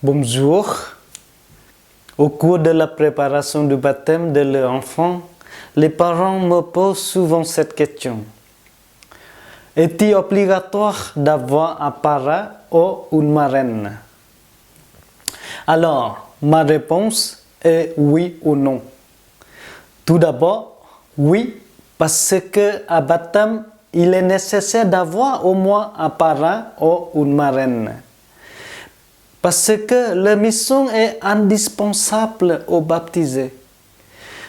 Bonjour. Au cours de la préparation du baptême de leur enfant, les parents me posent souvent cette question. Est-il obligatoire d'avoir un parrain ou une marraine? Alors, ma réponse est oui ou non. Tout d'abord, oui, parce qu'à baptême, il est nécessaire d'avoir au moins un parrain ou une marraine. Parce que la mission est indispensable aux baptisés.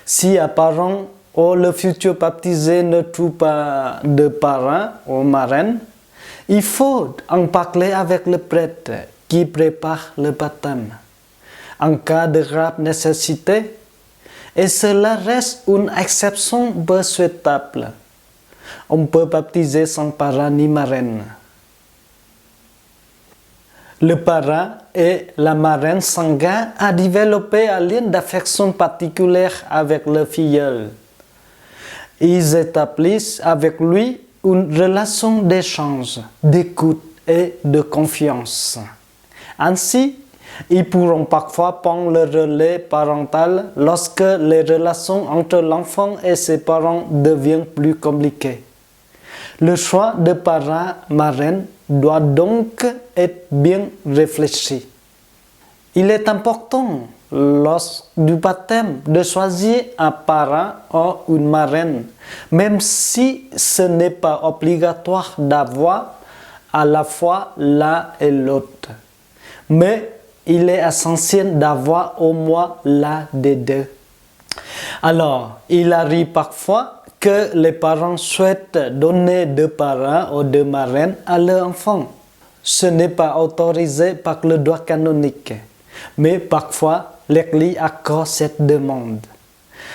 Si un parent ou le futur baptisé ne trouve pas de parrain ou marraine, il faut en parler avec le prêtre qui prépare le baptême. En cas de grave nécessité, et cela reste une exception peu souhaitable, on peut baptiser sans parrain ni marraine. Le parrain et la marraine sanguine a développé un lien d'affection particulière avec le filleul. Ils établissent avec lui une relation d'échange, d'écoute et de confiance. Ainsi, ils pourront parfois prendre le relais parental lorsque les relations entre l'enfant et ses parents deviennent plus compliquées. Le choix de parrain-marraine doit donc être bien réfléchi. Il est important, lors du baptême, de choisir un parrain ou une marraine, même si ce n'est pas obligatoire d'avoir à la fois l'un et l'autre. Mais il est essentiel d'avoir au moins l'un des deux. Alors, il arrive parfois que les parents souhaitent donner deux parrains ou deux marraines à leur enfant. Ce n'est pas autorisé par le droit canonique, mais parfois l'Église accorde cette demande.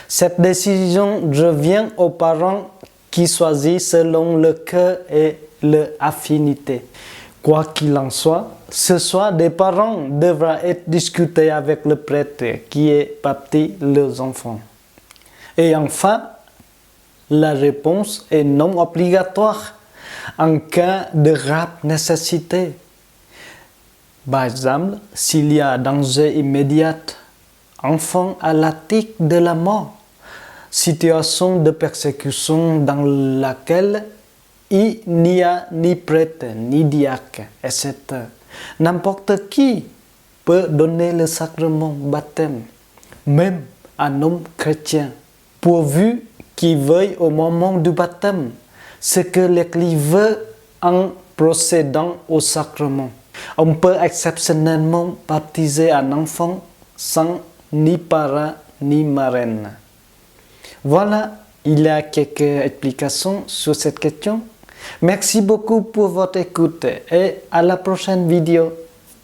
Cette décision revient aux parents qui choisissent selon le cœur et leur affinité. Quoi qu'il en soit, ce choix des parents devra être discuté avec le prêtre qui est baptisé leurs enfants. Et enfin, la réponse est non obligatoire en cas de grave nécessité. Par exemple, s'il y a danger immédiat, enfant à l'article de la mort, situation de persécution dans laquelle il n'y a ni prêtre, ni diacre, etc. N'importe qui peut donner le sacrement baptême, même un homme chrétien, pourvu qu'il veuille au moment du baptême ce que l'Église veut en procédant au sacrement. On peut exceptionnellement baptiser un enfant sans ni parrain ni marraine. Voilà, il y a quelques explications sur cette question. Merci beaucoup pour votre écoute et à la prochaine vidéo.